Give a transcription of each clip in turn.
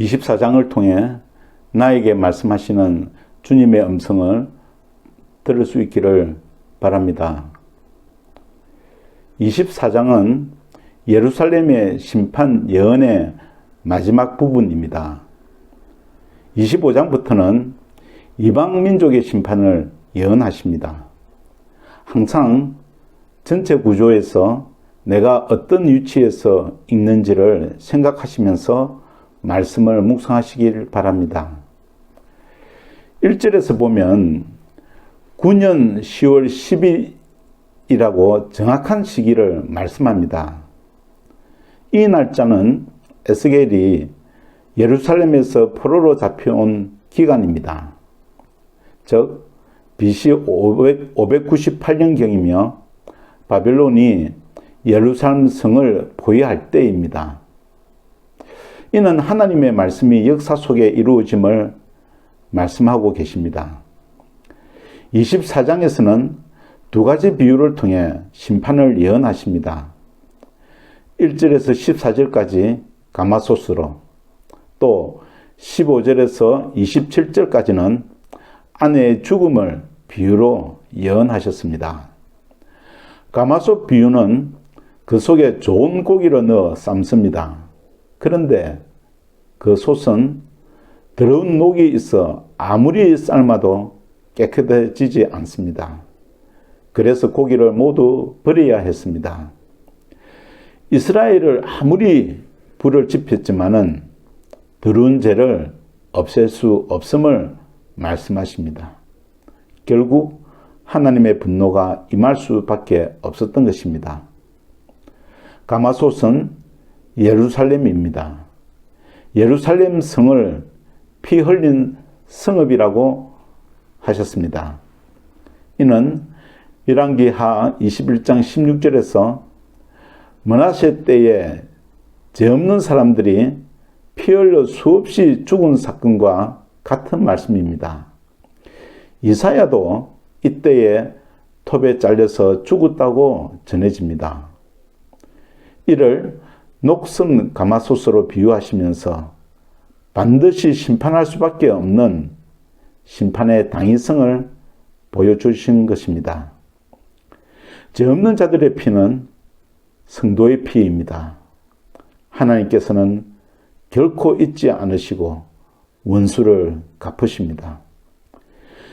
24장을 통해 나에게 말씀하시는 주님의 음성을 들을 수 있기를 바랍니다. 24장은 예루살렘의 심판 예언의 마지막 부분입니다. 25장부터는 이방 민족의 심판을 예언하십니다. 항상 전체 구조에서 내가 어떤 위치에서 있는지를 생각하시면서 말씀을 묵상하시길 바랍니다. 1절에서 보면 9년 10월 10일이라고 정확한 시기를 말씀합니다. 이 날짜는 에스겔이 예루살렘에서 포로로 잡혀온 기간입니다. 즉 BC 598년경이며 바벨론이 예루살렘 성을 포위할 때입니다. 이는 하나님의 말씀이 역사 속에 이루어짐을 말씀하고 계십니다. 24장에서는 두 가지 비유를 통해 심판을 예언하십니다. 1절에서 14절까지 가마솥으로, 또 15절에서 27절까지는 아내의 죽음을 비유로 예언하셨습니다. 가마솥 비유는 그 속에 좋은 고기를 넣어 삶습니다. 그런데 그 솥은 더러운 녹이 있어 아무리 삶아도 깨끗해지지 않습니다. 그래서 고기를 모두 버려야 했습니다. 이스라엘을 아무리 불을 지폈지만은 더러운 죄를 없앨 수 없음을 말씀하십니다. 결국 하나님의 분노가 임할 수밖에 없었던 것입니다. 가마솥은 예루살렘입니다. 예루살렘 성을 피 흘린 성읍이라고 하셨습니다. 이는 열왕기하 21장 16절에서 므낫세 때에 죄 없는 사람들이 피 흘려 수없이 죽은 사건과 같은 말씀입니다. 이사야도 이때에 톱에 잘려서 죽었다고 전해집니다. 이를 녹슨 가마솥으로 비유하시면서 반드시 심판할 수밖에 없는 심판의 당위성을 보여주신 것입니다. 죄 없는 자들의 피는 성도의 피입니다. 하나님께서는 결코 잊지 않으시고 원수를 갚으십니다.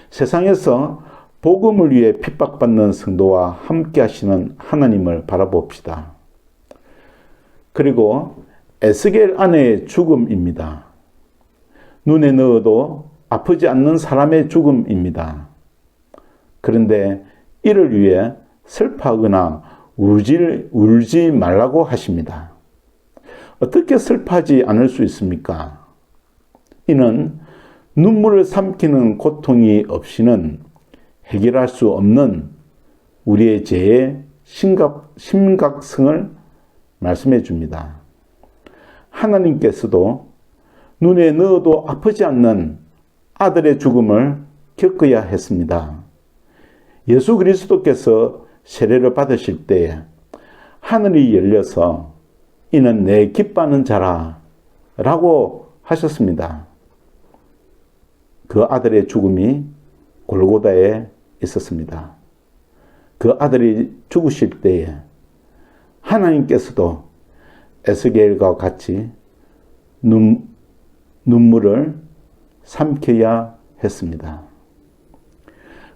세상에서 복음을 위해 핍박받는 성도와 함께 하시는 하나님을 바라봅시다. 그리고 에스겔 아내의 죽음입니다. 눈에 넣어도 아프지 않는 사람의 죽음입니다. 그런데 이를 위해 슬퍼하거나 울지 말라고 하십니다. 어떻게 슬퍼하지 않을 수 있습니까? 이는 눈물을 삼키는 고통이 없이는 해결할 수 없는 우리의 죄의 심각성을 말씀해 줍니다. 하나님께서도 눈에 넣어도 아프지 않는 아들의 죽음을 겪어야 했습니다. 예수 그리스도께서 세례를 받으실 때에 하늘이 열려서 이는 내 기뻐하는 자라 라고 하셨습니다. 그 아들의 죽음이 골고다에 있었습니다. 그 아들이 죽으실 때에 하나님께서도 에스겔과 같이 눈물을 삼켜야 했습니다.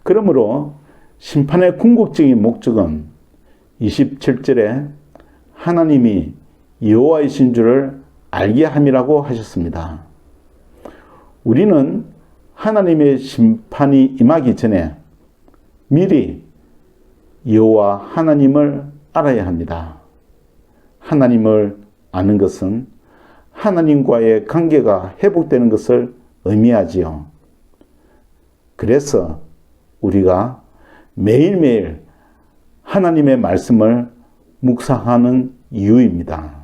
그러므로 심판의 궁극적인 목적은 27절에 하나님이 여호와이신 줄을 알게 함이라고 하셨습니다. 우리는 하나님의 심판이 임하기 전에 미리 여호와 하나님을 알아야 합니다. 하나님을 아는 것은 하나님과의 관계가 회복되는 것을 의미하지요. 그래서 우리가 매일매일 하나님의 말씀을 묵상하는 이유입니다.